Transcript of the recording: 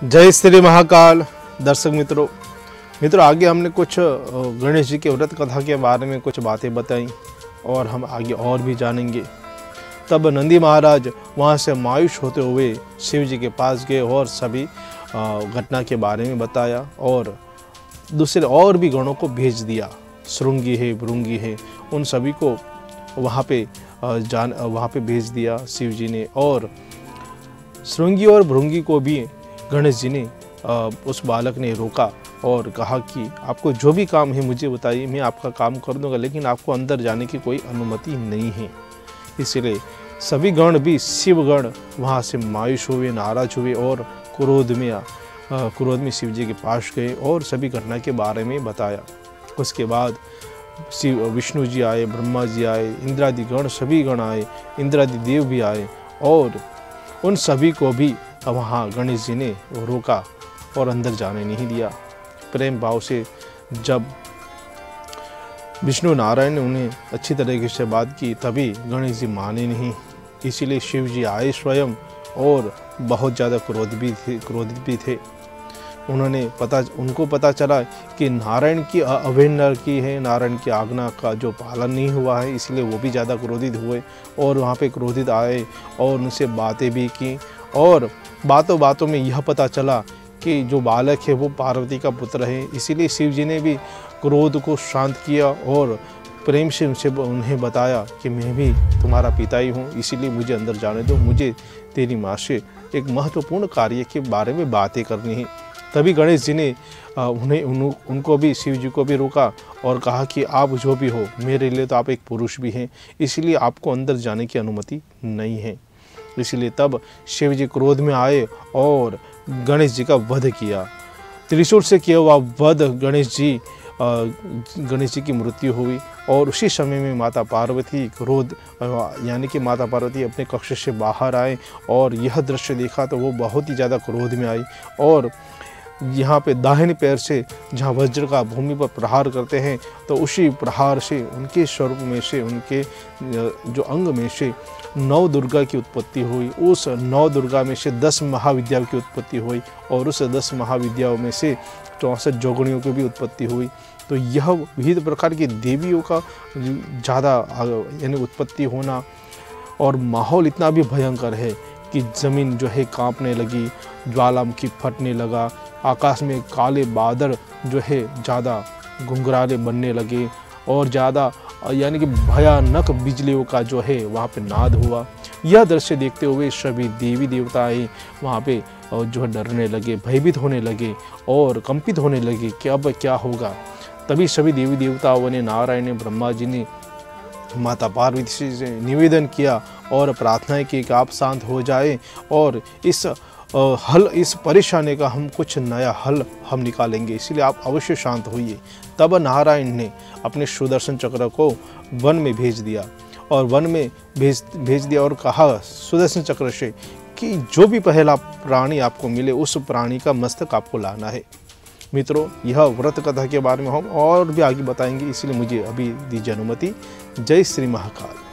जय श्री महाकाल। दर्शक मित्रों आगे हमने कुछ गणेश जी के व्रत कथा के बारे में कुछ बातें बताई और हम आगे और भी जानेंगे। तब नंदी महाराज वहाँ से मायूस होते हुए शिव जी के पास गए और सभी घटना के बारे में बताया और दूसरे और भी गणों को भेज दिया। श्रृंगी है, भृंगी है, उन सभी को वहाँ पे भेज दिया शिव जी ने। और श्रृंगी और भृंगी को भी गणेश जी ने उस बालक ने रोका और कहा कि आपको जो भी काम है मुझे बताइए, मैं आपका काम कर दूंगा, लेकिन आपको अंदर जाने की कोई अनुमति नहीं है। इसलिए सभी गण भी शिवगण वहाँ से मायूस हुए, नाराज हुए और क्रोध में शिव जी के पास गए और सभी घटना के बारे में बताया। उसके बाद विष्णु जी आए, ब्रह्मा जी आए, इंद्रादि गण सभी गण आए, इंद्रादि देव भी आए और उन सभी को भी वहाँ गणेश जी ने रोका और अंदर जाने नहीं दिया। प्रेम भाव से जब विष्णु नारायण ने उन्हें अच्छी तरीके से बात की तभी गणेश जी माने नहीं। इसीलिए शिव जी आए स्वयं और बहुत ज़्यादा क्रोधित भी थे। उनको पता चला कि नारायण की अवहेलना की है, नारायण की आज्ञा का जो पालन नहीं हुआ है, इसलिए वो भी ज़्यादा क्रोधित हुए और वहाँ पे क्रोधित आए और उनसे बातें भी की। और बातों में यह पता चला कि जो बालक है वो पार्वती का पुत्र है। इसीलिए शिव जी ने भी क्रोध को शांत किया और प्रेम से उन्हें बताया कि मैं भी तुम्हारा पिता ही हूँ, इसीलिए मुझे अंदर जाने दो, मुझे तेरी माँ से एक महत्वपूर्ण कार्य के बारे में बातें करनी है। तभी गणेश जी ने उनको भी, शिव जी को भी रोका और कहा कि आप जो भी हो, मेरे लिए तो आप एक पुरुष भी हैं, इसलिए आपको अंदर जाने की अनुमति नहीं है। इसलिए तब शिव जी क्रोध में आए और गणेश जी का वध किया। त्रिशूल से किया हुआ वध गणेश जी की मृत्यु हुई। और उसी समय में माता पार्वती माता पार्वती अपने कक्ष से बाहर आए और यह दृश्य देखा तो वो बहुत ही ज़्यादा क्रोध में आई और यहाँ पे दाहिने पैर से जहाँ वज्र का भूमि पर प्रहार करते हैं तो उसी प्रहार से उनके स्वरूप में से, उनके जो अंग में से 9 दुर्गा की उत्पत्ति हुई। उस 9 दुर्गा में से 10 महाविद्याओं की उत्पत्ति हुई और उस 10 महाविद्याओं में से 64 जोगणियों की भी उत्पत्ति हुई। तो यह विविध प्रकार की देवियों का ज़्यादा उत्पत्ति होना और माहौल इतना भी भयंकर है कि ज़मीन जो है कांपने लगी, ज्वालामुखी फटने लगा, आकाश में काले बादल जो है ज़्यादा घुंघराले बनने लगे और ज़्यादा कि भयानक बिजलियों का जो है वहाँ पे नाद हुआ। यह दृश्य देखते हुए सभी देवी देवताएं वहाँ पे जो है डरने लगे, भयभीत होने लगे और कंपित होने लगे कि अब क्या होगा। तभी सभी देवी देवताओं ने, नारायण ने, ब्रह्मा जी ने माता पार्वती से निवेदन किया और प्रार्थना की कि आप शांत हो जाए और इस परेशानी का हम कुछ नया हल हम निकालेंगे, इसलिए आप अवश्य शांत होइए। तब नारायण ने अपने सुदर्शन चक्र को वन में भेज दिया और वन में भेज दिया और कहा सुदर्शन चक्र से कि जो भी पहला प्राणी आपको मिले उस प्राणी का मस्तक आपको लाना है। मित्रों, यह व्रत कथा के बारे में हम और भी आगे बताएंगे, इसलिए मुझे अभी दीजिए अनुमति। जय श्री महाकाल।